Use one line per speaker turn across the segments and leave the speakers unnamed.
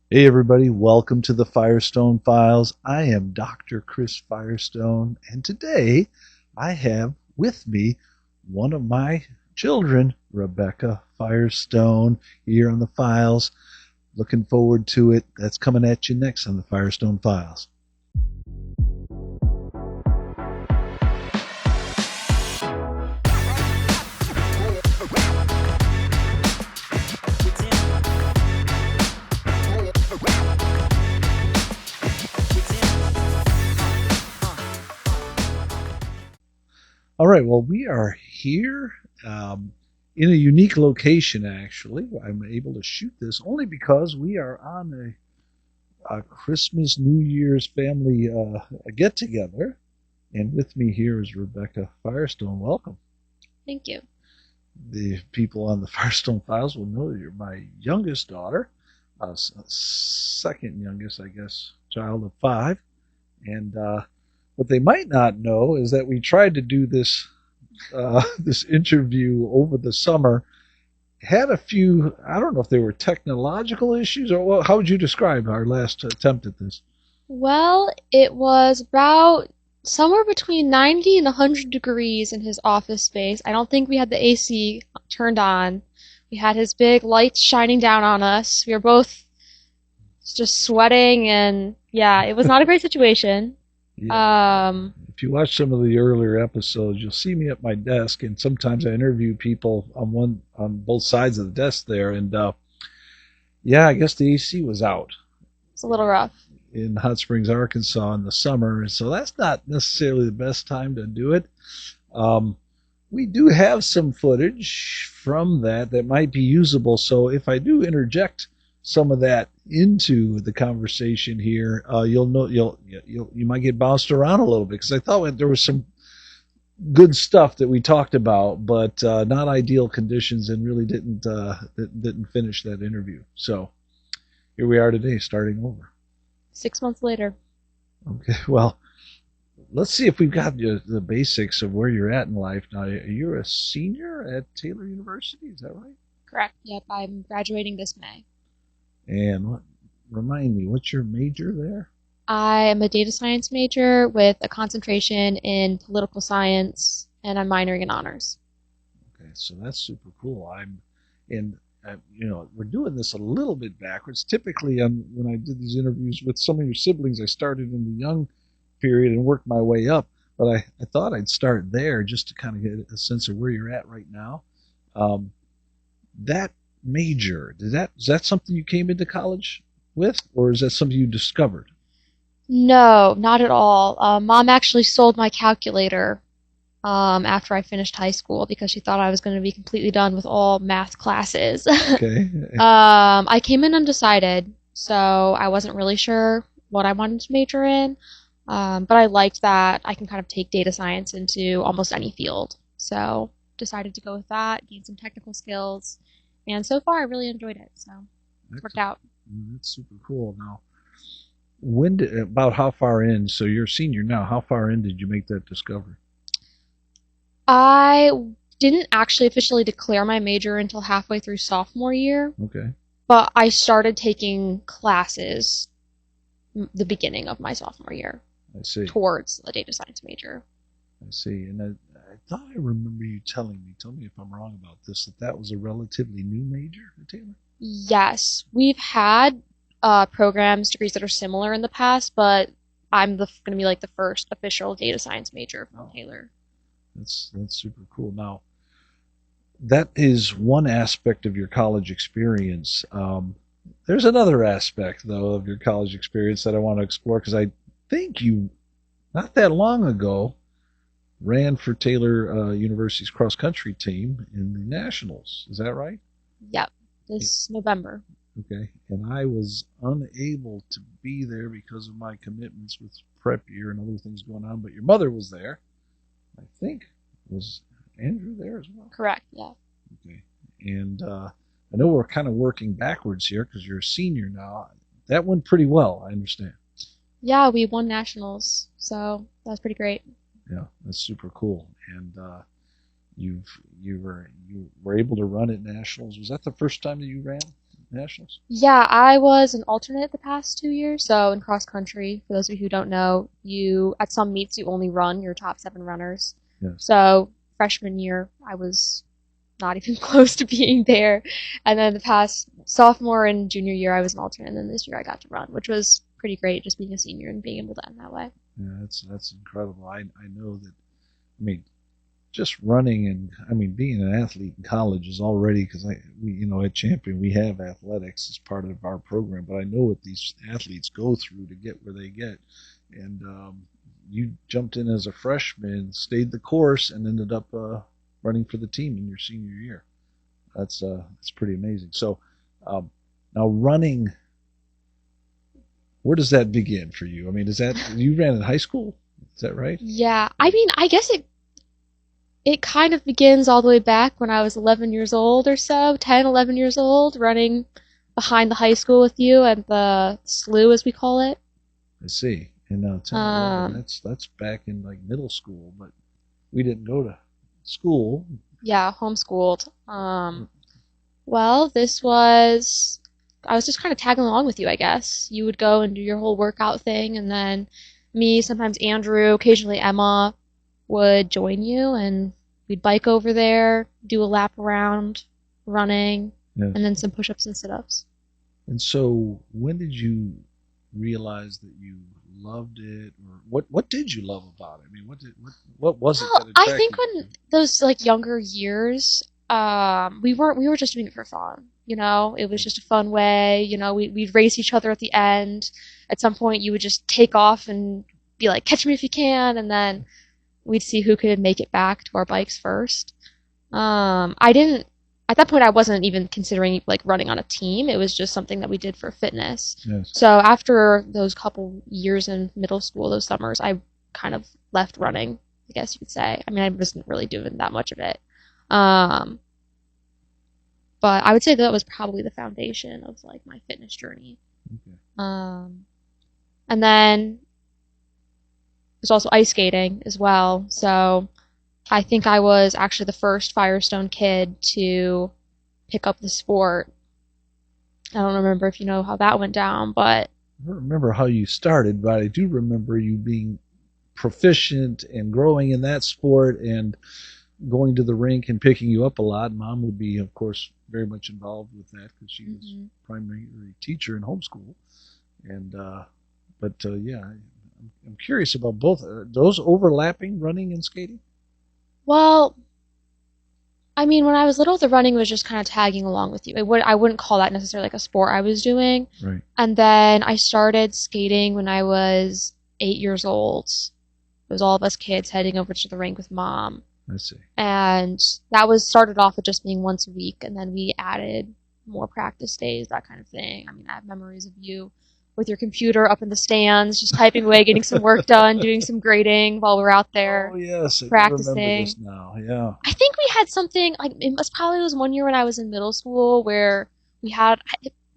Hey everybody, welcome to the Firestone Files. I am Dr. Chris Firestone, and today I have with me one of my children, Rebekah Firestone, here on the Files. Looking forward to it. That's coming at you next on the Firestone Files. All right, well, we are here in a unique location, actually. I'm able to shoot this only because we are on a Christmas, New Year's family get together. And with me here is Rebekah Firestone. Welcome.
Thank you.
The people on the Firestone Files will know that you're my youngest daughter, second youngest, I guess, child of five. And what they might not know is that we tried to do this this interview over the summer. Had a few, I don't know if they were technological issues or how would you describe our last attempt at this?
Well, it was about somewhere between 90 and 100 degrees in his office space. I don't think we had the AC turned on. We had his big lights shining down on us. We were both just sweating, and yeah, it was not a great situation.
Yeah.
Um,
If you watch some of the earlier episodes, you'll see me at my desk, and sometimes I interview people on both sides of the desk there. And yeah, I guess the AC was out
it's a little rough.
in Hot Springs, Arkansas, in the summer, and so that's not necessarily the best time to do it. Um, we do have some footage from that might be usable. So if I do interject some of that into the conversation here, you'll know you might get bounced around a little bit because I thought there was some good stuff that we talked about, but not ideal conditions, and really didn't finish that interview. So here we are today, starting over.
6 months later.
Okay, well, let's see if we've got the basics of where you're at in life now. You're a senior at Taylor University, is that right?
Correct. Yep, I'm graduating this May.
And remind me, what's your major there?
I am a data science major with a concentration in political science, and I'm minoring in honors.
Okay, so that's super cool. And we're doing this a little bit backwards. Typically, when I did these interviews with some of your siblings, I started in the young period and worked my way up. But I thought I'd start there just to kind of get a sense of where you're at right now. Um, that major, is that something you came into college with, or is that something you discovered?
No, not at all. Mom actually sold my calculator after I finished high school because she thought I was going to be completely done with all math classes.
Okay.
I came in undecided, so I wasn't really sure what I wanted to major in. But I liked that I can kind of take data science into almost any field. So decided to go with that, gain some technical skills, and so far I really enjoyed it. So it's worked out.
That's super cool. Now, about how far in? So you're a senior now. How far in did you make that discovery?
I didn't actually officially declare my major until halfway through sophomore year,
Okay,
but I started taking classes the beginning of my sophomore year
I see.
towards a data science major.
I see. And I thought I remember you telling me. Tell me if I'm wrong about this. That was a relatively new major at Taylor.
Yes, we've had programs, degrees that are similar in the past, but I'm going to be like the first official data science major from
Oh,
Taylor.
that's super cool. Now, that is one aspect of your college experience. There's another aspect, though, of your college experience that I want to explore because I think you, not that long ago, ran for Taylor University's cross country team in the nationals. Is that right?
Yep, this November.
Okay. And I was unable to be there because of my commitments with prep year and other things going on. But your mother was there. I think was Andrew there as well.
Correct, yeah.
Okay. And I know we're kind of working backwards here because you're a senior now. That went pretty well, I understand.
Yeah, we won nationals, so that was pretty great.
Yeah, that's super cool. And you were able to run at nationals. Was that the first time that you ran? nationals?
Yeah, I was an alternate the past 2 years. So in cross country, for those of you who don't know, you at some meets you only run your top 7 runners.
Yes.
So freshman year, I was not even close to being there. And then the past sophomore and junior year, I was an alternate. And then this year I got to run, which was pretty great just being a senior and being able to end that way.
Yeah, that's incredible. I know that. I mean, just running and I mean being an athlete in college is already because at Champion we have athletics as part of our program, but I know what these athletes go through to get where they get, and you jumped in as a freshman, stayed the course, and ended up running for the team in your senior year. That's pretty amazing. So now running, where does that begin for you? I mean, is that you ran in high school? Is that right?
Yeah, I mean, I guess it kind of begins all the way back when I was 11 years old or so, 10, 11 years old, running behind the high school with you at the slough, as we call it.
I see. And 10, 11, that's back in like middle school, but we didn't go to school.
Yeah, homeschooled. Well, I was just kind of tagging along with you, I guess. You would go and do your whole workout thing, and then me, sometimes Andrew, occasionally Emma would join you, and we'd bike over there, do a lap around, running,
Yes.
and then some push-ups and sit-ups.
And so, when did you realize that you loved it, or what did you love about it? I mean, what was it that
Well, I
attracted
think
you?
when those like younger years, we were just doing it for fun. It was just a fun way. We'd race each other at the end. At some point, you would just take off and be like, "Catch me if you can," and then we'd see who could make it back to our bikes first. I didn't At that point I wasn't even considering like running on a team. It was just something that we did for fitness.
Yes.
So after those couple years in middle school, those summers, I kind of left running, I guess you could say. I mean, I wasn't really doing that much of it. Um, but I would say that was probably the foundation of like my fitness journey.
Okay.
And then there's also ice skating as well. So I think I was actually the first Firestone kid to pick up the sport. I don't remember if you know how that went down, but
I don't remember how you started, but I do remember you being proficient and growing in that sport and going to the rink and picking you up a lot. Mom would be, of course, very much involved with that because she was primary teacher in homeschool. And yeah, I'm curious about both. Are those overlapping, running and skating?
well, I mean, when I was little, the running was just kind of tagging along with you. I wouldn't call that necessarily like a sport I was doing.
Right.
And then I started skating when I was 8 years old. It was all of us kids heading over to the rink with mom.
I see.
And that was started off with just being once a week, and then we added more practice days, that kind of thing. I mean, I have memories of you with your computer up in the stands, just typing away, getting some work done, doing some grading while we're out there
Oh yes, I do remember
practicing.
this now. Yeah.
I think we had something like it was one year when I was in middle school where we had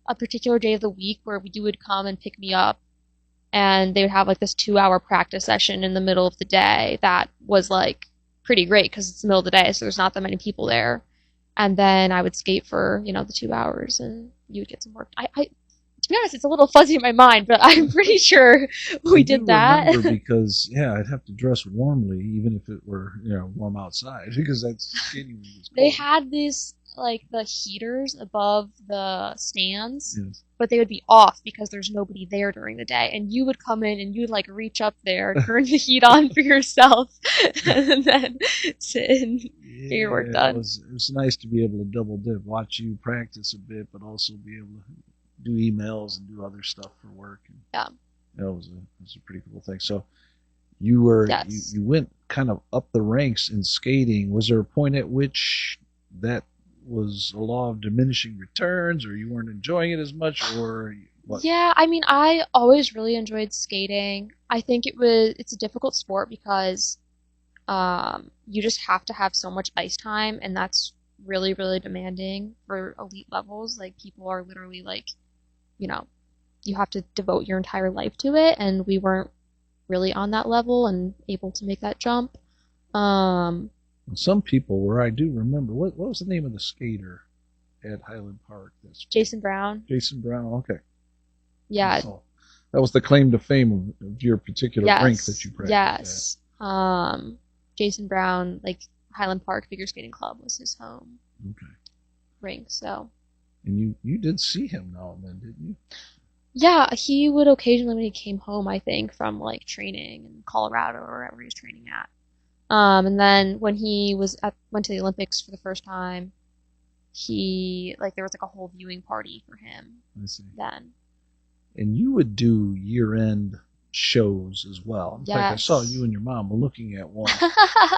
a particular day of the week where you would come and pick me up, and they would have like this 2-hour practice session in the middle of the day that was like pretty great because it's the middle of the day, so there's not that many people there. And then I would skate for the 2 hours, and you would get some work. To be honest, it's a little fuzzy in my mind, but I'm pretty sure we did that.
I remember because I'd have to dress warmly even if it were warm outside because that's skating was cold.
They had these like the heaters above the stands,
Yes.
but they would be off because there's nobody there during the day, and you would come in and you'd like reach up there, turn the heat on for yourself, and then sit and get your work done.
It was nice to be able to double dip, watch you practice a bit, but also be able to do emails and do other stuff for work. And
Yeah.
It was a pretty cool thing. So you were
Yes.
you went kind of up the ranks in skating. Was there a point at which that was a law of diminishing returns, or you weren't enjoying it as much, or what?
Yeah, I mean, I always really enjoyed skating. I think it's a difficult sport because you just have to have so much ice time, and that's really, really demanding for elite levels. Like, people are literally like, you have to devote your entire life to it, and we weren't really on that level and able to make that jump.
Some people were. I do remember. What was the name of the skater? at Highland Park? That's
Jason Brown.
Jason Brown. Okay.
Yeah.
So that was the claim to fame of your particular rink that
Yes.
you practiced
Yes. Jason Brown, like Highland Park Figure Skating Club was his home
at. Okay.
rink. So
And you did see him now and then, didn't you?
yeah, he would occasionally when he came home, I think, from like training in Colorado or wherever he was training at. And then when he went to the Olympics for the first time, he like there was like a whole viewing party for him
I see.
then.
And you would do year-end shows as well. In fact, I saw
Yes.
you and your mom were looking at one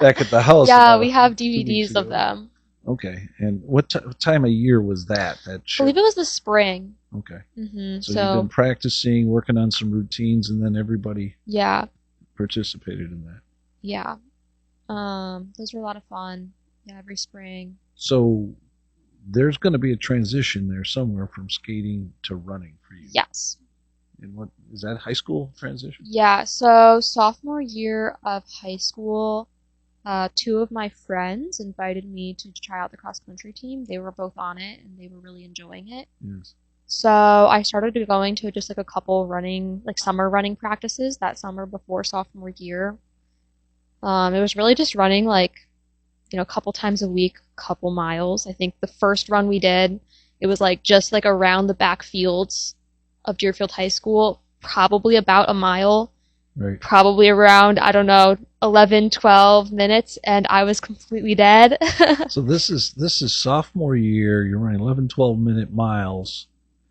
back at the house.
Yeah,
about
we have
2 weeks
DVDs of
ago.
them.
Okay. And what time of year was that
I
show?
believe it was the spring.
Okay.
So
you've been practicing, working on some routines, and then everybody
yeah,
participated in that.
yeah. Those were a lot of fun. Yeah, every spring.
So there's going to be a transition there somewhere from skating to running for you.
Yes.
And what is that, high school transition?
Yeah, so sophomore year of high school, two of my friends invited me to try out the cross country team. They were both on it and they were really enjoying it.
Yes.
So I started going to just like a couple running, like summer running practices that summer before sophomore year. It was really just running like, a couple times a week, couple miles. I think the first run we did, it was like just like around the back fields of Deerfield High School, probably about a mile,
Right.
probably around, I don't know, 11, 12 minutes, and I was completely dead.
So this is sophomore year. You're running 11, 12-minute miles.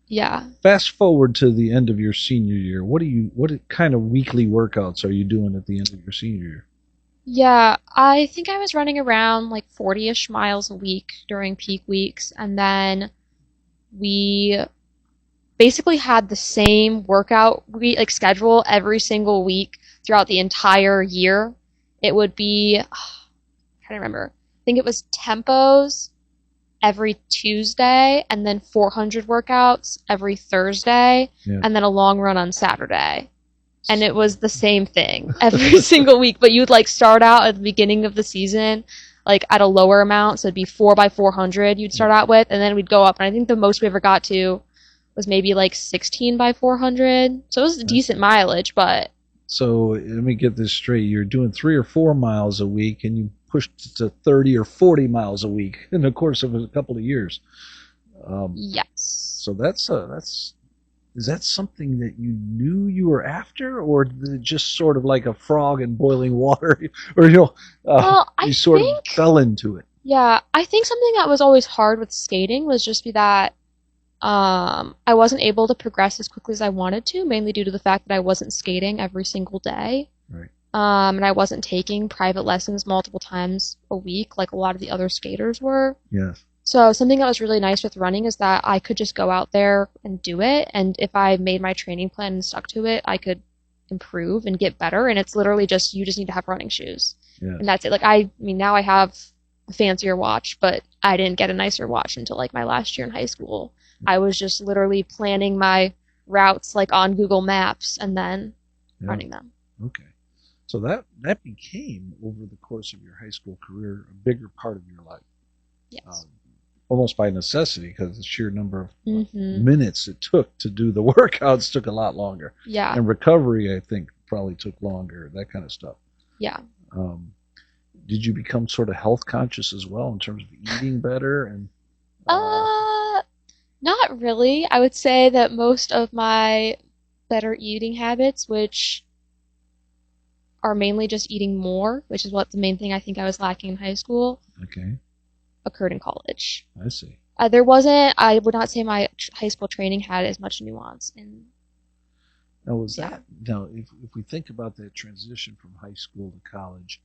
Yeah.
Fast forward to the end of your senior year. What kind of weekly workouts are you doing at the end of your senior year?
Yeah, I think I was running around like 40-ish miles a week during peak weeks, and then we basically had the same workout like schedule every single week throughout the entire year. It would be, I'm trying to remember. I think it was tempos every Tuesday, and then 400 workouts every Thursday,
Yeah.
and then a long run on Saturday. And it was the same thing every single week, but you'd like start out at the beginning of the season, like at a lower amount, so it'd be 4x400 you'd start out with, and then we'd go up, and I think the most we ever got to was maybe like 16x400, so it was a decent mileage, but...
So let me get this straight. You're doing 3 or 4 miles a week, and you pushed it to 30 or 40 miles a week in the course of a couple of years.
Yes.
So is that something that you knew you were after, or just sort of like a frog in boiling water, or
Well, I
you sort
think,
of fell into it?
yeah, I think something that was always hard with skating was just that I wasn't able to progress as quickly as I wanted to, mainly due to the fact that I wasn't skating every single day.
Right.
And I wasn't taking private lessons multiple times a week like a lot of the other skaters were.
Yes.
So something that was really nice with running is that I could just go out there and do it, and if I made my training plan and stuck to it, I could improve and get better, and it's literally just, you just need to have running shoes.
Yes.
And that's it. Like, I mean, now I have a fancier watch, but I didn't get a nicer watch until like my last year in high school. I was just literally planning my routes like on Google Maps and then running them.
Okay. So that became, over the course of your high school career, a bigger part of your life.
Yes.
Almost by necessity, because the sheer number of
Mm-hmm.
minutes it took to do the workouts took a lot longer.
Yeah.
And recovery, I think, probably took longer, that kind of stuff.
Yeah.
Did you become sort of health conscious as well in terms of eating better? And
Not really. I would say that most of my better eating habits, which are mainly just eating more, which is what the main thing I think I was lacking in high school,
Okay,
occurred in college.
I see.
I would not say my high school training had as much nuance.
Now,
Yeah.
if we think about that transition from high school to college,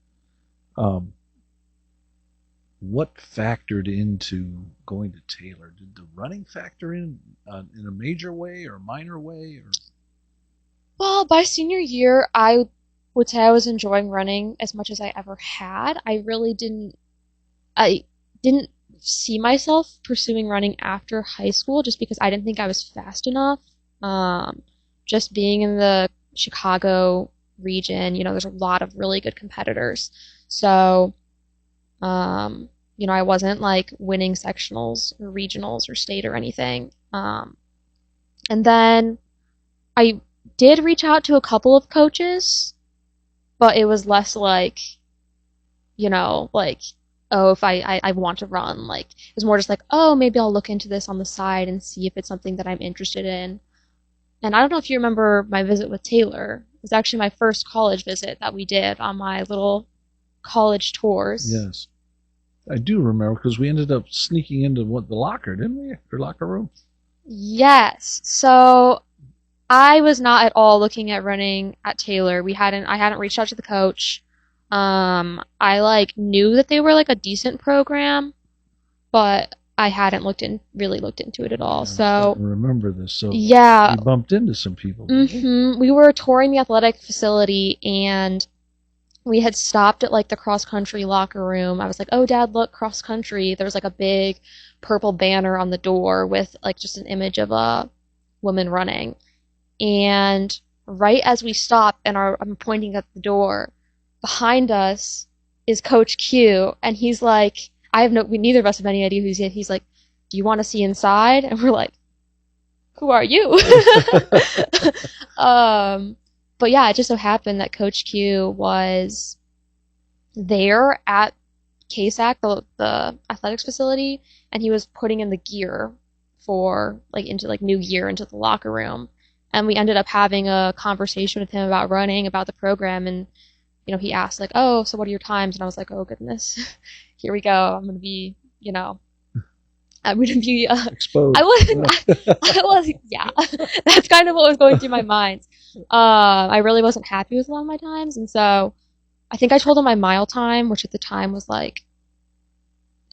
what factored into going to Taylor? Did the running factor in a major way or a minor way? Or
Well, by senior year, I would say I was enjoying running as much as I ever had. I didn't see myself pursuing running after high school just because I didn't think I was fast enough. Just being in the Chicago region, there's a lot of really good competitors. So, I wasn't like winning sectionals or regionals or state or anything. And then I did reach out to a couple of coaches, but it was less like, like, oh, if I want to run. Like, it was more just like, oh, maybe I'll look into this on the side and see if it's something that I'm interested in. And I don't know if you remember my visit with Taylor. It was actually my first college visit that we did on my little college tours.
Yes. I do remember because we ended up sneaking into the locker, didn't we? Your locker room?
Yes. So I was not at all looking at running at Taylor. I hadn't reached out to the coach. I like knew that they were like a decent program, but I hadn't really looked into it at all.
Yeah,
So
I remember this. So
yeah,
you bumped into some people.
we were touring the athletic facility and we had stopped at like the cross country locker room. I was like, "Oh, Dad, look, cross country." There was like a big purple banner on the door with like just an image of a woman running. And right as we stop and I'm pointing at the door, behind us is Coach Q, and he's like, neither of us have any idea who he is. He's like, "Do you want to see inside?" And we're like, "Who are you?" But yeah, it just so happened that Coach Q was there at KSAC, the athletics facility, and he was putting in the gear for like into like new gear into the locker room. And we ended up having a conversation with him about running, about the program, and he asked like, "Oh, so what are your times?" And I was like, "Oh goodness, here we go. I'm gonna be,
Exposed.
I wasn't. I was. Yeah, that's kind of what was going through my mind. I really wasn't happy with a lot of my times, and so I think I told him my mile time, which at the time was like,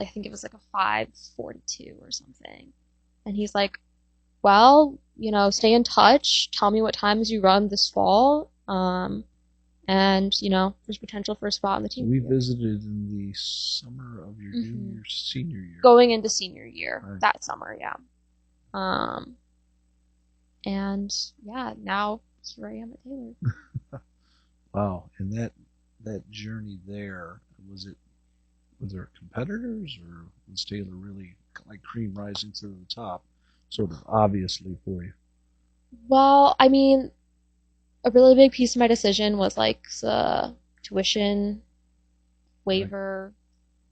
I think it was like a 5:42 or something. And he's like, "Well, stay in touch. Tell me what times you run this fall. And there's potential for a spot on the team."
So we visited in the summer of your senior year.
Going into senior year,
right.
That summer, yeah. And yeah, now here I am at Taylor.
Wow, and that journey there, was there competitors, or was Taylor really like cream rising to the top, sort of obviously for you?
Well, I mean, a really big piece of my decision was like the tuition waiver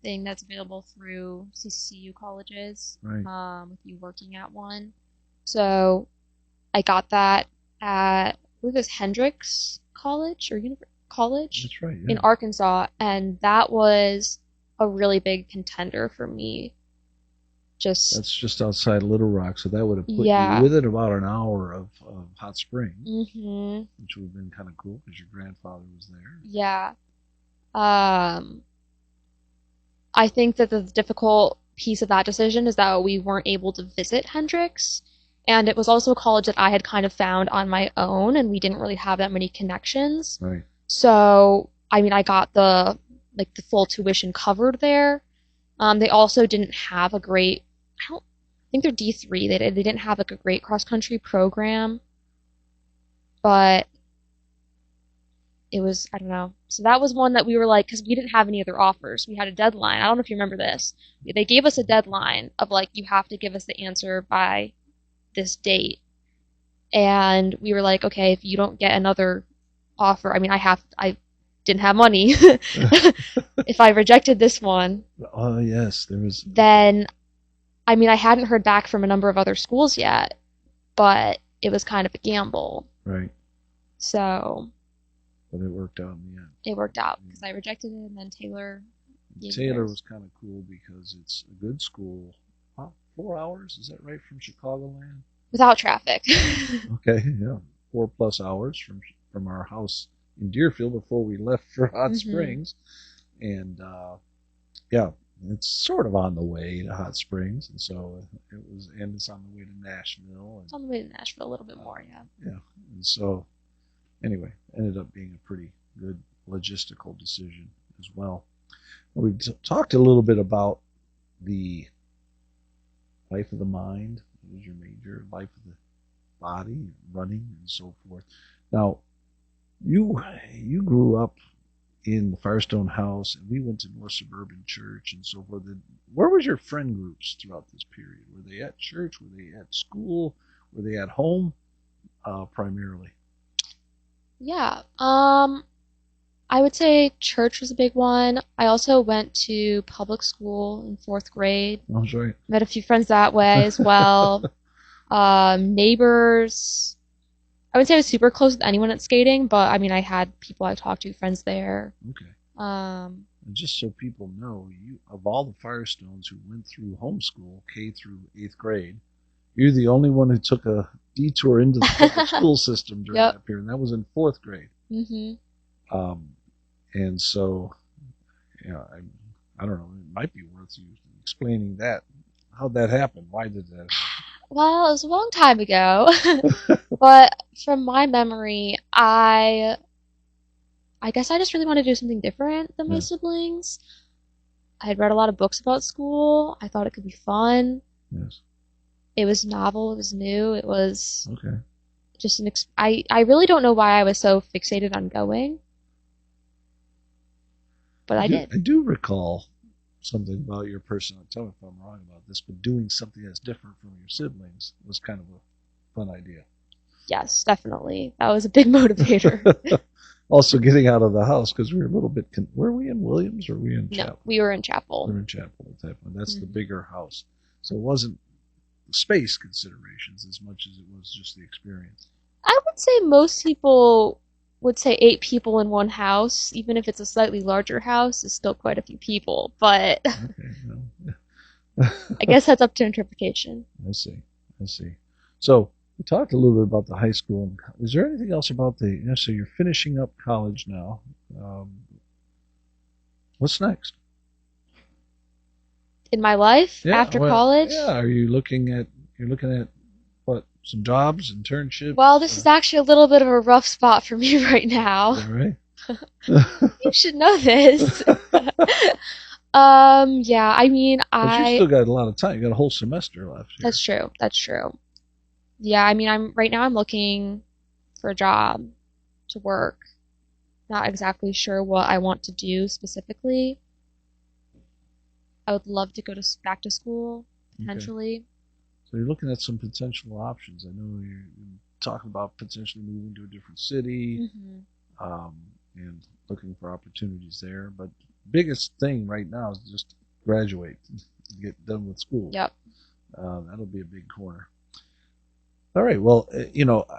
thing that's available through CCU colleges,
right.
With you working at one. So I got that at, I believe it was Hendrix College or College.
That's right, yeah.
In Arkansas, and that was a really big contender for me.
That's just outside Little Rock, so that would have put
Yeah.
you within about an hour of Hot Springs,
Mm-hmm.
which would have been kind of cool because your grandfather was there.
Yeah. I think that the difficult piece of that decision is that we weren't able to visit Hendrix, and it was also a college that I had kind of found on my own, and we didn't really have that many connections.
Right.
So, I mean, I got the full tuition covered there. They also didn't have a great, I think they're D3. They didn't have like a great cross country program, but it was, I don't know. So that was one that we were like, because we didn't have any other offers. We had a deadline. I don't know if you remember this. They gave us a deadline of like, you have to give us the answer by this date. And we were like, okay, if you don't get another offer, I mean, I didn't have money. If I rejected this one,
oh yes, there was.
Then, I mean, I hadn't heard back from a number of other schools yet, but it was kind of a gamble.
Right.
So.
But it worked out in the end.
It worked out because I rejected it, and then Taylor.
Taylor was kind of cool because it's a good school. 4 hours, is that right, from Chicagoland?
Without traffic.
Okay, yeah, 4+ hours from our house in Deerfield before we left for Hot Springs, and yeah, it's sort of on the way to Hot Springs, and so it's on the way to Nashville.
It's on the way to Nashville a little bit more, yeah.
Yeah, and so anyway, ended up being a pretty good logistical decision as well. We talked a little bit about the life of the mind was your major, life of the body, running, and so forth. Now, you grew up in the Firestone house, and we went to more suburban church and so forth. And where was your friend groups throughout this period? Were they at church? Were they at school? Were they at home primarily?
Yeah. I would say church was a big one. I also went to public school in fourth grade.
I'm sorry.
Met a few friends that way as well. Neighbors. I wouldn't say I was super close with anyone at skating, but I mean, I had people I talked to, friends there.
Okay.
Um,
And just so people know, you of all the Firestones who went through homeschool, K through 8th grade, you're the only one who took a detour into the public school system during
Yep.
that period, and that was in 4th grade.
hmm
And so, I don't know, it might be worth you explaining that. How'd that happen? Why did that happen?
Well, it was a long time ago, but from my memory, I guess I just really wanted to do something different than my
Yeah.
siblings. I had read a lot of books about school. I thought it could be fun.
Yes.
It was novel. It was new. It was
Okay.
just I really don't know why I was so fixated on going, but I did.
I do recall something about your person. Tell me if I'm wrong about this, but doing something that's different from your siblings was kind of a fun idea.
Yes, definitely. That was a big motivator.
Also, getting out of the house because we were a little bit. Were we in Williams or were we in
No,
Chapel?
we were in
We
chapel.
were in Chapel at that point. That's the
Mhm.
bigger house, so it wasn't space considerations as much as it was just the experience.
I would say most people would say 8 people in one house, even if it's a slightly larger house, is still quite a few people. But
Okay. No.
I guess that's up to interpretation.
I see. I see. So we talked a little bit about the high school. Is there anything else about the? So you're finishing up college now. Um, what's next?
In my life,
Yeah.
after
Well,
college,
yeah. Are you looking at? You're looking at what? Some jobs, internships.
well, this is actually a little bit of a rough spot for me right now.
All right.
You should know this. Yeah, I mean,
But you still got a lot of time. You got a whole semester left here.
that's true. That's true. Yeah, I mean, I'm looking for a job to work. Not exactly sure what I want to do specifically. I would love to go back to school
Okay.
potentially.
So you're looking at some potential options. I know you're talking about potentially moving to a different city, and looking for opportunities there. But biggest thing right now is just graduate, get done with school.
Yep.
That'll be a big corner. All right. Well,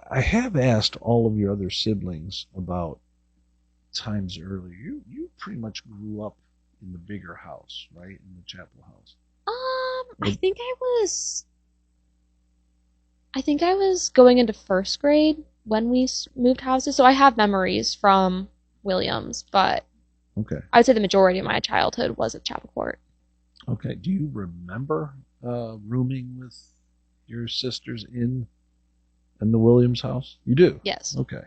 I have asked all of your other siblings about times earlier. You pretty much grew up in the bigger house, right? In the chapel house.
I think I was going into first grade when we moved houses, so I have memories from Williams, but
Okay.
I'd say the majority of my childhood was at Chapel Court.
Okay. Do you remember rooming with your sisters in the Williams house? You do?
Yes.
Okay.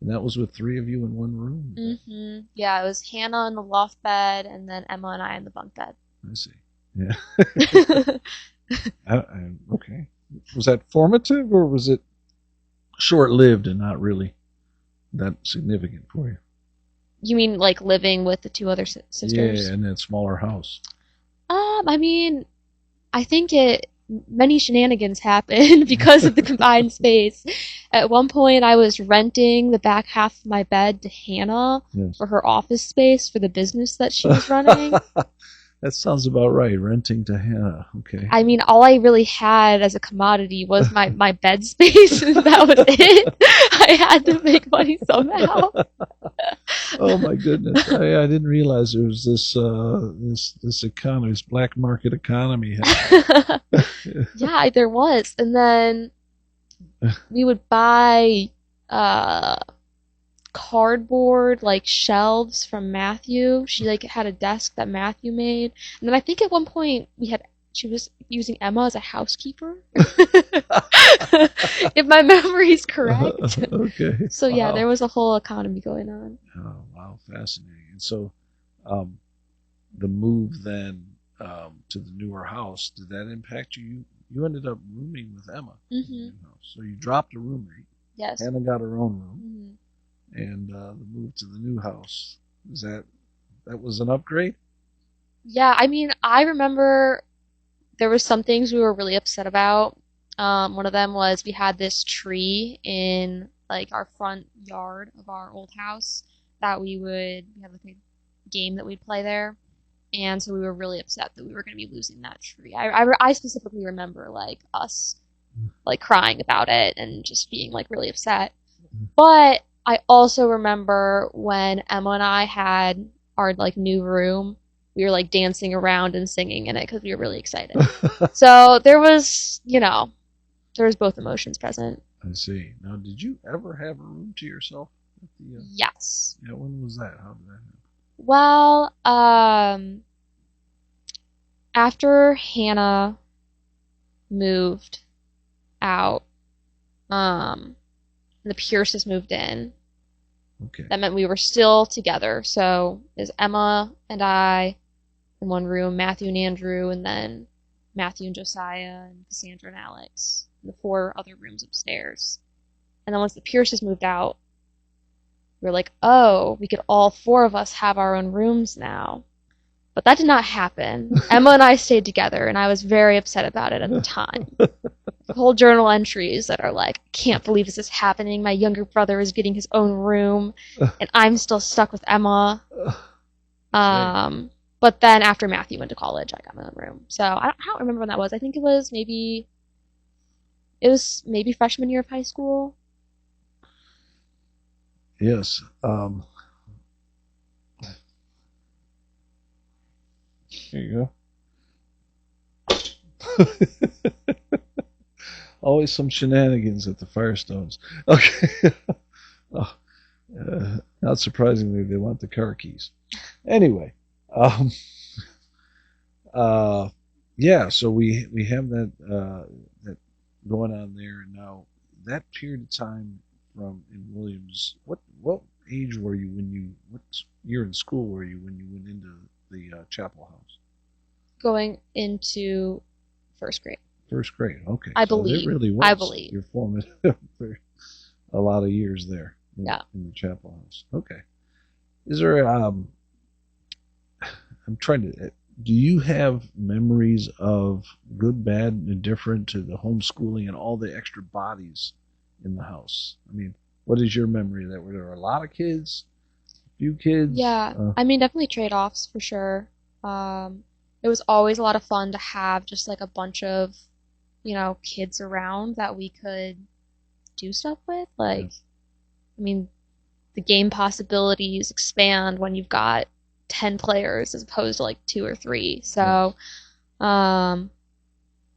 And that was with 3 of you in one room?
Yeah, it was Hannah in the loft bed, and then Emma and I in the bunk bed.
I see. Yeah. Okay. Was that formative or was it short-lived and not really that significant for you?
You mean like living with the 2 other sisters?
Yeah, in that smaller house.
I mean, I think many shenanigans happened because of the combined space. At one point, I was renting the back half of my bed to Hannah
Yes.
for her office space for the business that she was running.
That sounds about right. Renting to Hannah. Okay.
I mean, all I really had as a commodity was my bed space, and that was it. I had to make money somehow.
Oh my goodness! I didn't realize there was this economy, this black market economy.
Yeah, there was. And then we would buy cardboard like shelves from Matthew. She like had a desk that Matthew made. And then I think at one point she was using Emma as a housekeeper. If my memory is correct.
Okay.
So yeah,
Wow.
there was a whole economy going on.
Oh, wow, fascinating. And so, the move then to the newer house, did that impact you? You ended up rooming with Emma in the new house. So you dropped a roommate.
Yes.
Hannah got her own room, and the move to the new house Is that was an upgrade?
Yeah, I mean, I remember there was some things we were really upset about. One of them was we had this tree in like our front yard of our old house that we had like a game that we'd play there, and so we were really upset that we were going to be losing that tree. I specifically remember like us like crying about it and just being like really upset. But I also remember when Emma and I had our like new room, we were like dancing around and singing in it because we were really excited. So there was, there was both emotions present.
I see. Now, did you ever have a room to yourself? At the,
Yes.
yeah, when was that? How did that happen?
Well, after Hannah moved out, the Pierces moved in.
Okay.
That meant we were still together. So it was Emma and I in one room, Matthew and Andrew, and then Matthew and Josiah and Cassandra and Alex, and the 4 other rooms upstairs. And then once the Pierces moved out, we were like, oh, we could all 4 of us have our own rooms now. But that did not happen. Emma and I stayed together, and I was very upset about it at the time. Whole journal entries that are like, I can't believe this is happening. My younger brother is getting his own room, and I'm still stuck with Emma. But then after Matthew went to college, I got my own room. So I don't remember when that was. I think it was maybe freshman year of high school.
Yes. Here you go. Always some shenanigans at the Firestones. Okay. Oh, not surprisingly, they want the car keys. Anyway, yeah. So we have that going on there now. That period of time from in Williams, what age were you what year in school were you when you went into the chapel house?
Going into first grade.
First grade, okay.
I
so
believe.
It really was.
I believe.
Your formative for a lot of years there in the chapel house. Okay. Is there I'm trying to do you have memories of good, bad, and indifferent to the homeschooling and all the extra bodies in the house? I mean, what is your memory of that? Were there a lot of kids? A few kids?
Yeah. I mean, definitely trade-offs for sure. It was always a lot of fun to have just like a bunch of, kids around that we could do stuff with. Like,
Yes.
I mean, the game possibilities expand when you've got 10 players as opposed to like 2 or 3. So, that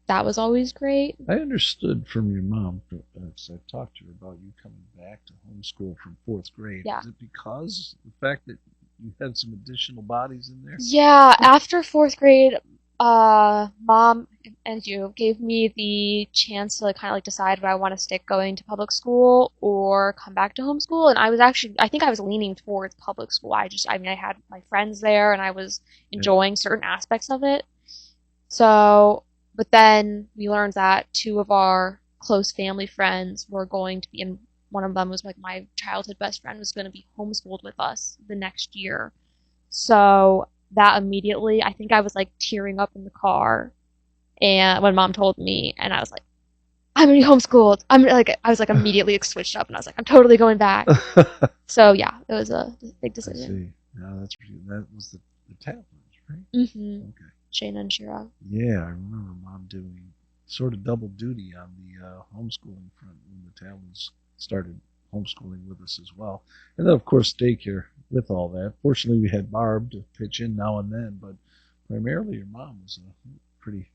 was always great.
I understood from your mom, as I talked to her about you coming back to homeschool from 4th grade.
Yeah.
Is it because of the fact that you had some additional bodies in there?
Yeah, after 4th grade, mom and you gave me the chance to like kind of like decide if I want to stick going to public school or come back to homeschool. And I think I was leaning towards public school. I had my friends there and I was enjoying certain aspects of it. So, but then we learned that 2 of our close family friends were going to be in. One of them was like my childhood best friend was going to be homeschooled with us the next year. So that immediately, I think I was like tearing up in the car, and when mom told me, and I was like, I'm gonna be homeschooled. I was like immediately switched up, and I was like, I'm totally going back. So yeah, it was a big decision.
I see. Now that was the Tatlins, right?
Mm-hmm.
Okay.
Shayna and Shira.
Yeah, I remember mom doing sort of double duty on the homeschooling front when the Tatlins started homeschooling with us as well. And then, of course, daycare with all that. Fortunately, we had Barb to pitch in now and then, but primarily your mom was pretty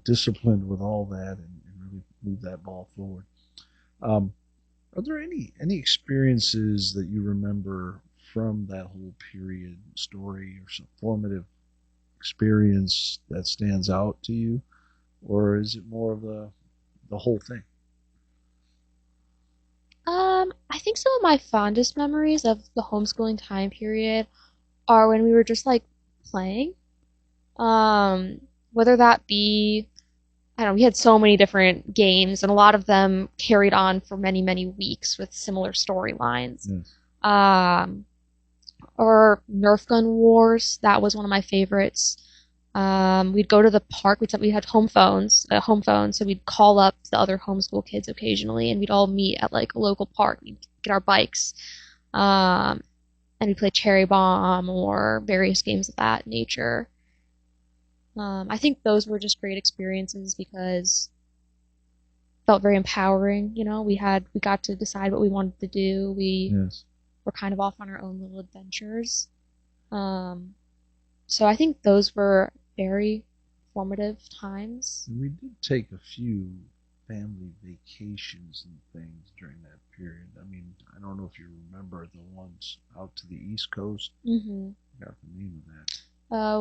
disciplined with all that and really moved that ball forward. Are there any experiences that you remember from that whole period, story or some formative experience that stands out to you? Or is it more of the whole thing?
I think some of my fondest memories of the homeschooling time period are when we were just like playing. Whether that be, I don't know, we had so many different games, and a lot of them carried on for many, many weeks with similar storylines.
Yes.
Or Nerf gun wars. That was one of my favorites. We'd go to the park. We had home phones, so we'd call up the other homeschool kids occasionally, and we'd all meet at like a local park. We'd get our bikes, and we'd play cherry bomb or various games of that nature. I think those were just great experiences because it felt very empowering. We got to decide what we wanted to do. We
Yes.
were kind of off on our own little adventures. So I think those were very formative times.
And we did take a few family vacations and things during that period. I mean, I don't know if you remember the ones out to the East Coast.
Mm-hmm.
I forgot the name of that.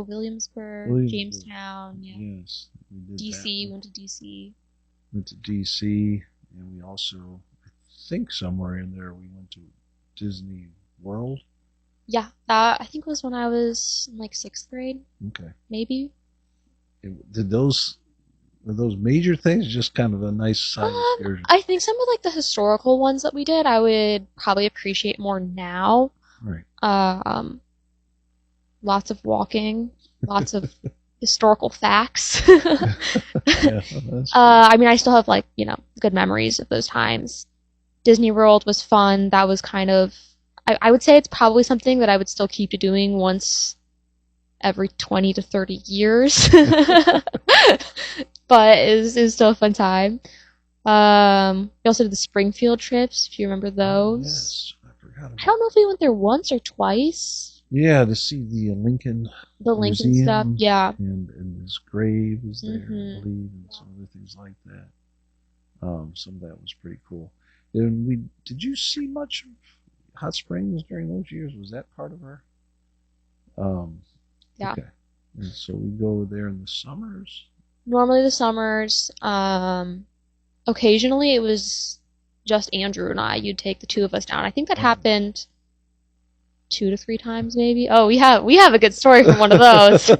Williamsburg, Jamestown, yeah.
Yes, we did
DC,
that.
went to DC.
Went to DC, and we also, I think somewhere in there, we went to Disney World.
Yeah, that I think was when I was in like 6th grade,
Okay.
maybe.
Were those major things? Just kind of a nice side excursion.
I think some of like the historical ones that we did, I would probably appreciate more now.
Right.
Lots of walking, lots of historical facts.
Yeah,
I mean, I still have like, good memories of those times. Disney World was fun. That was kind of, I would say it's probably something that I would still keep doing once every 20 to 30 years. But it was still a fun time. We also did the Springfield trips, if you remember those.
Yes, I forgot about
I don't know if we went there once or twice.
Yeah, to see the Lincoln
Lincoln
Museum,
stuff, yeah.
and his grave is there,
Mhm.
I believe, and some other things like that. Some of that was pretty cool. And did you see much of Hot Springs during those years? Was that part of our?
Yeah.
Okay. And so we go there in the summers.
Normally the summers. Occasionally it was just Andrew and I. You'd take the two of us down. I think that happened 2 to 3 times, maybe. Oh, we have a good story from one of those.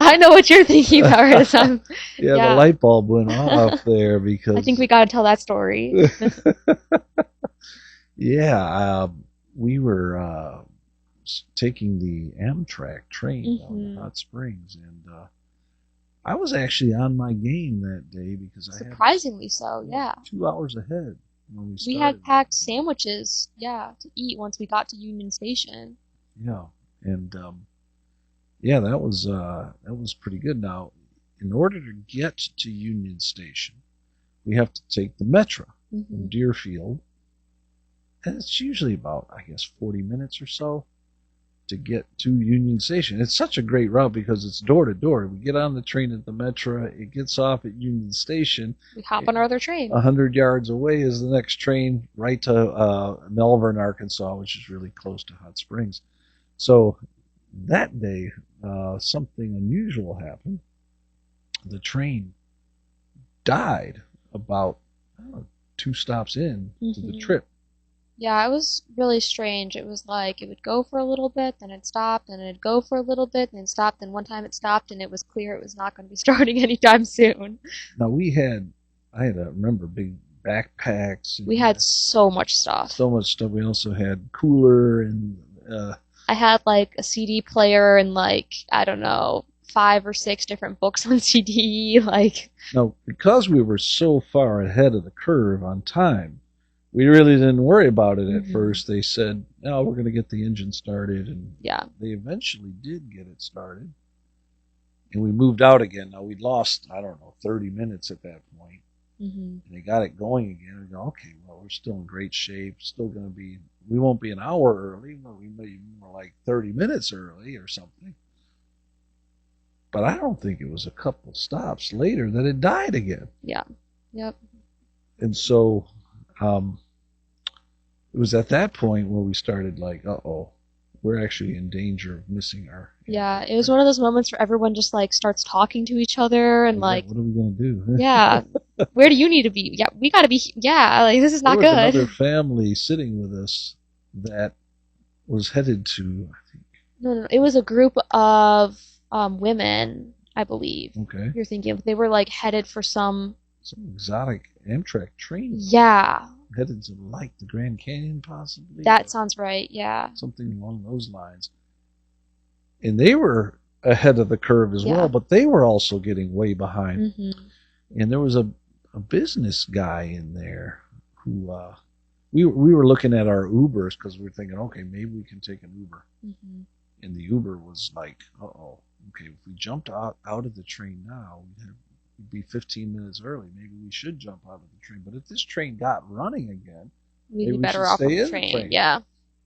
I know what you're thinking about right as I'm.
Yeah,
Yeah.
the light bulb went off there because
I think we got to tell that story.
Yeah, we were taking the Amtrak train down to Hot Springs, and I was actually on my game that day because I had
Surprisingly so, yeah.
2 hours ahead when we started.
We had packed sandwiches, to eat once we got to Union Station.
Yeah, and yeah, that was pretty good. Now, in order to get to Union Station, we have to take the Metro from Deerfield, and it's usually about, I guess, 40 minutes or so to get to Union Station. It's such a great route because it's door to door. We get on the train at the Metro, it gets off at Union Station.
We hop on our other train.
100 yards away is the next train right to Melbourne, Arkansas, which is really close to Hot Springs. So that day, something unusual happened. The train died about 2 stops in to the trip.
Yeah, it was really strange. It was like it would go for a little bit, then it'd stop, then it'd go for a little bit, then stop. Then one time it stopped, and it was clear it was not going to be starting anytime soon.
Now I had to remember big backpacks.
We had so much stuff.
So much stuff. We also had cooler and.
I had like a CD player and like, I don't know, 5 or 6 different books on CD.
Now, because we were so far ahead of the curve on time, we really didn't worry about it at first. They said, "No, we're going to get the engine started," and they eventually did get it started. And we moved out again. Now we'd lost, I don't know, 30 minutes at that point. And they got it going again. We go, okay, well, we're still in great shape. Still going to be, we won't be an hour early, but we may be more like 30 minutes early or something. But I don't think it was a couple stops later that it died again.
Yeah. Yep.
And so it was at that point where we started like, uh-oh, we're actually in danger of missing our...
Yeah, it was one of those moments where everyone just like starts talking to each other and like...
What are we going to do?
Yeah. Where do you need to be? Yeah, we got to be... Yeah, like this is not good.
There was another family sitting with us that was headed to, I think...
No, it was a group of women, I believe.
Okay.
You're thinking they were like headed for some
exotic Amtrak train.
Yeah.
Headed to like the Grand Canyon, possibly.
That sounds right. Yeah.
Something along those lines. and they were ahead of the curve as
Yeah.
well, but they were also getting way behind.
Mm-hmm.
And there was a business guy in there who we were looking at our Ubers because we were thinking, okay, maybe we can take an Uber.
Mm-hmm.
And the Uber was like, okay, if we jumped out of the train now, we'd be 15 minutes early. Maybe we should jump out of the train. But if this train got running again,
We'd
maybe
be
we
better
should
off on
stay
the
in
train.
the train.
Yeah.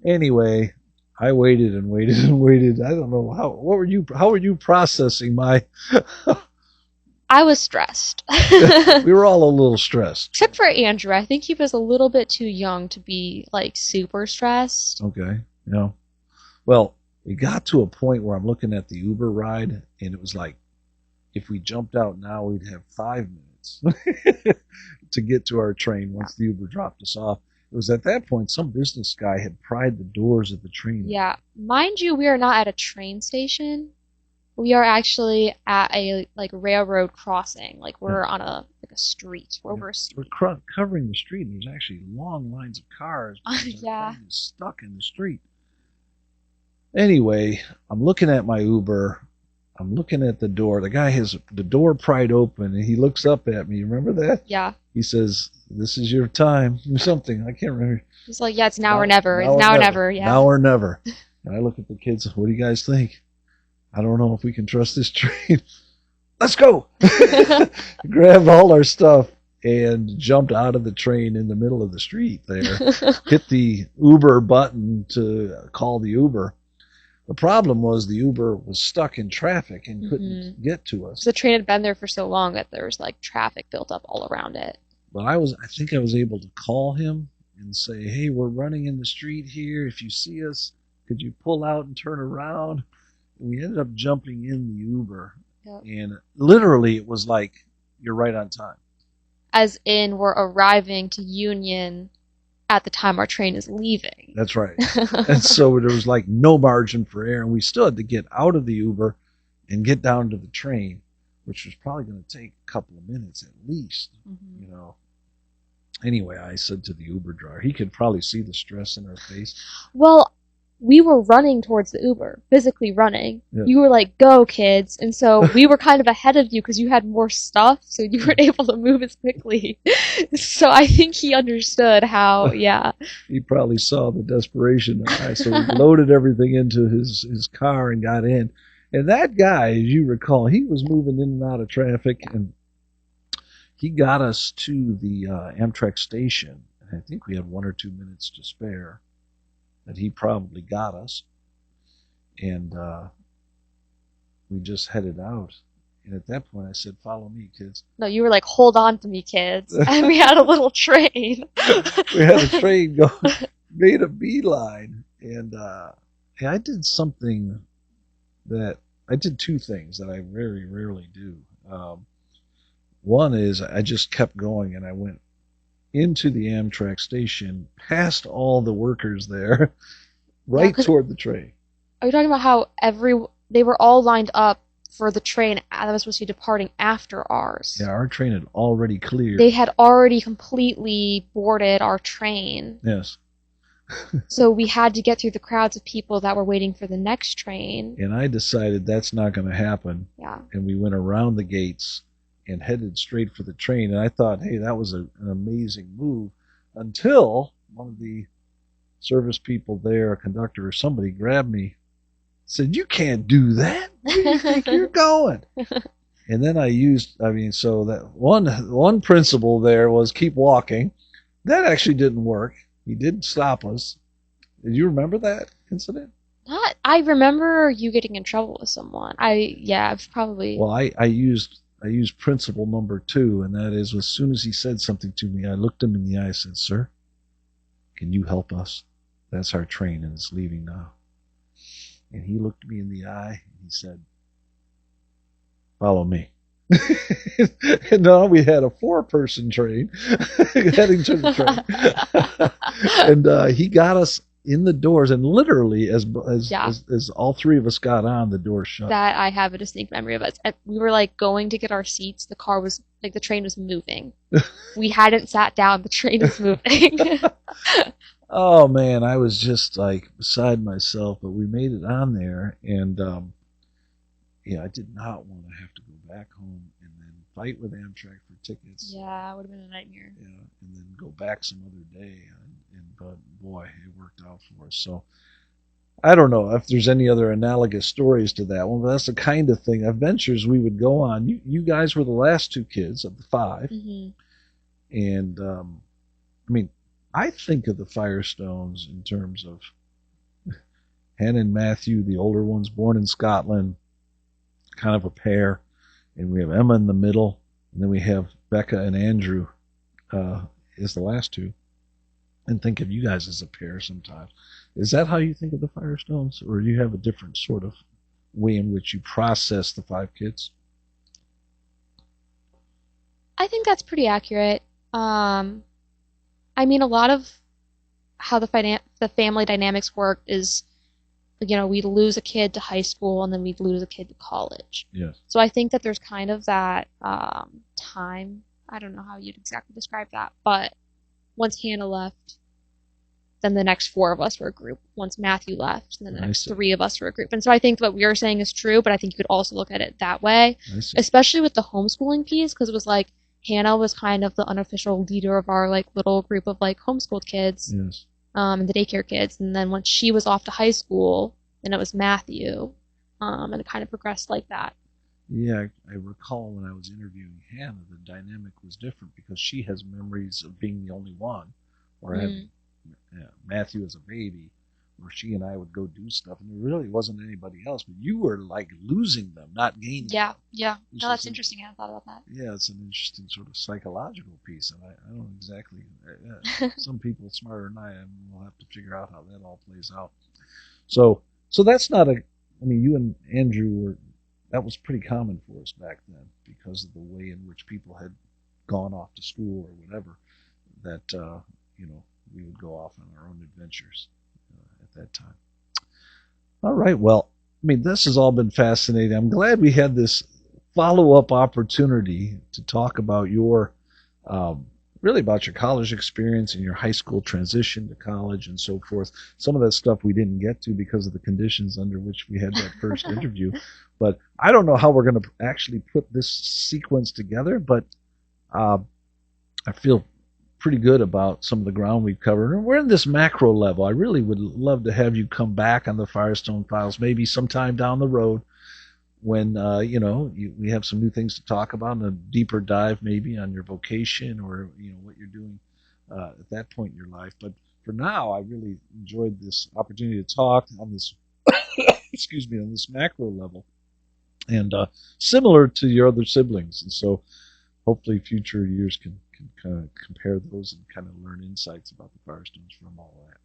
Anyway, I waited and waited and waited. I don't know how were you processing my
I was stressed.
we were all a little stressed.
Except for Andrew. I think he was a little bit too young to be like super stressed.
Okay. Yeah. Well, it got to a point where I'm looking at the Uber ride, and it was like, if we jumped out now, we'd have 5 minutes to get to our train once the Uber dropped us off. It was at that point some business guy had pried the doors of the train.
Yeah. Mind you, we are not at a train station. We are actually at a like railroad crossing. Like we're on a street. We're over a street.
We're covering the street, and there's actually long lines of cars.
Yeah.
Stuck in the street. Anyway, I'm looking at my Uber. I'm looking at the door. The guy has the door pried open, and he looks up at me. Remember that?
Yeah.
He says, "This is your time," or something. I can't remember.
He's like, yeah, it's now or never. It's now or never. Yeah.
Now or never. And I look at the kids. What do you guys think? I don't know if we can trust this train. Let's go. Grabbed all our stuff and jumped out of the train in the middle of the street there. Hit the Uber button to call the Uber. The problem was the Uber was stuck in traffic and couldn't get to us.
The train had been there for so long that there was like traffic built up all around it.
But I think I was able to call him and say, "Hey, we're running in the street here. If you see us, could you pull out and turn around?" And we ended up jumping in the Uber. Yep. And literally it was like, you're right on time.
As in, we're arriving to Union at the time our train is leaving.
That's right. And so there was like no margin for error, and we still had to get out of the Uber and get down to the train, which was probably going to take a couple of minutes at least. You know. Anyway, I said to the Uber driver, he could probably see the stress in our face.
Well, we were running towards the Uber, physically running. Yeah. You were like, "Go, kids." And so we were kind of ahead of you because you had more stuff, so you weren't able to move as quickly. So I think he understood how, yeah.
He probably saw the desperation. So we loaded everything into his car and got in. And that guy, as you recall, he was moving in and out of traffic, and he got us to the Amtrak station. And I think we had 1 or 2 minutes to spare. That he probably got us, and we just headed out. And at that point, I said, "Follow me, kids."
No, you were like, "Hold on to me, kids." And we had a little train.
We had a train going, made a beeline, and I did something I did 2 things that I very rarely do. One is I just kept going, and I went into the Amtrak station, past all the workers there, right toward the train.
Are you talking about how they were all lined up for the train that was supposed to be departing after ours?
Yeah, our train had already cleared.
They had already completely boarded our train.
Yes.
So we had to get through the crowds of people that were waiting for the next train.
And I decided that's not going to happen.
Yeah.
And we went around the gates and headed straight for the train. And I thought, hey, that was an amazing move, until one of the service people there, a conductor or somebody, grabbed me, said, "You can't do that. Where do you think you're going?" And then so that one principle there was keep walking. That actually didn't work. He didn't stop us. Did you remember that incident?
I remember you getting in trouble with someone. I've probably.
Well, I used principle number 2, and that is, as soon as he said something to me, I looked him in the eye and said, "Sir, can you help us? That's our train, and it's leaving now." And he looked me in the eye, and he said, "Follow me." And now we had a 4-person train heading to the train. And he got us in the doors, and literally as all 3 of us got on, the door shut.
That I have a distinct memory of us. We were like going to get our seats. The car was like, the train was moving. We hadn't sat down. The train was moving.
Oh man, I was just like beside myself, but we made it on there, and yeah, I did not want to have to go back home and then fight with Amtrak for tickets.
Yeah, it would have been a nightmare.
Yeah, and then go back some other day, but boy, it worked out for us. So I don't know if there's any other analogous stories to that one, but that's the kind of thing, adventures we would go on. You guys were the last two kids of the five,
Hmm.
and I mean, I think of the Firestones in terms of Hannah and Matthew, the older ones, born in Scotland, kind of a pair, and we have Emma in the middle, and then we have Becca and Andrew is the last two, and think of you guys as a pair sometimes. Is that how you think of the Firestones, or do you have a different sort of way in which you process the five kids?
I think that's pretty accurate. Um, I mean, a lot of how the family dynamics work is, we'd lose a kid to high school and then we'd lose a kid to college.
Yes.
So I think that there's kind of that time. I don't know how you'd exactly describe that, but once Hannah left, then the next four of us were a group. Once Matthew left, then the
I
next
see.
three of us were a group. And so I think what we were saying is true, but I think you could also look at it that way,
I see.
especially with the homeschooling piece, because it was like Hannah was kind of the unofficial leader of our like little group of like homeschooled kids,
Yes.
and the daycare kids. And then once she was off to high school, then it was Matthew, and it kind of progressed like that.
Yeah, I recall when I was interviewing Hannah, the dynamic was different because she has memories of being the only one, or having Matthew as a baby, where she and I would go do stuff, and there really wasn't anybody else. But you were like losing them, not gaining
Yeah,
them.
yeah.
Which
No,
is
that's interesting. I hadn't thought about that.
yeah, it's an interesting sort of psychological piece, and I don't exactly. Some people smarter than I am will have to figure out how that all plays out. So that's not a. I mean, you and Andrew were. That was pretty common for us back then because of the way in which people had gone off to school or whatever. That we would go off on our own adventures at that time. All right. Well, I mean, this has all been fascinating. I'm glad we had this follow-up opportunity to talk about really about your college experience and your high school transition to college and so forth. Some of that stuff we didn't get to because of the conditions under which we had that first interview. But I don't know how we're going to actually put this sequence together, but I feel pretty good about some of the ground we've covered. And we're in this macro level. I really would love to have you come back on the Firestone Files maybe sometime down the road when we have some new things to talk about and a deeper dive maybe on your vocation or what you're doing at that point in your life. But for now, I really enjoyed this opportunity to talk on this excuse me, on this macro level and similar to your other siblings. And so hopefully future years can kind of compare those and kind of learn insights about the Firestones from all that.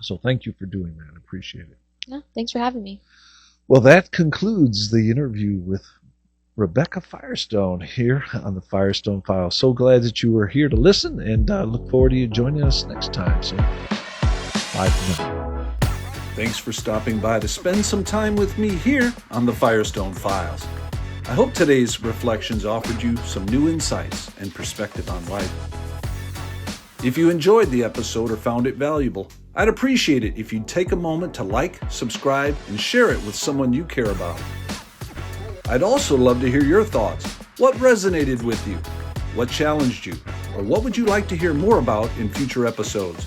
So thank you for doing that. I appreciate it.
No, thanks for having me.
Well, that concludes the interview with Rebekah Firestone here on the Firestone Files. So glad that you were here to listen, and look forward to you joining us next time. So, bye for now. Thanks for stopping by to spend some time with me here on the Firestone Files. I hope today's reflections offered you some new insights and perspective on life. If you enjoyed the episode or found it valuable, I'd appreciate it if you'd take a moment to like, subscribe, and share it with someone you care about. I'd also love to hear your thoughts. What resonated with you? What challenged you? Or what would you like to hear more about in future episodes?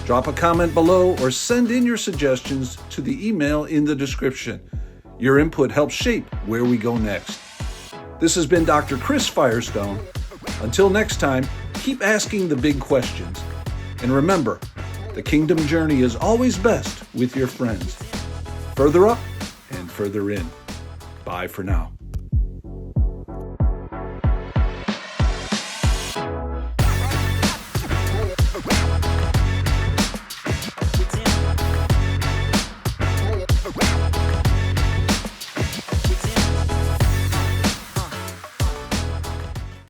Drop a comment below or send in your suggestions to the email in the description. Your input helps shape where we go next. This has been Dr. Chris Firestone. Until next time, keep asking the big questions. And remember, the kingdom journey is always best with your friends. Further up and further in. Bye for now.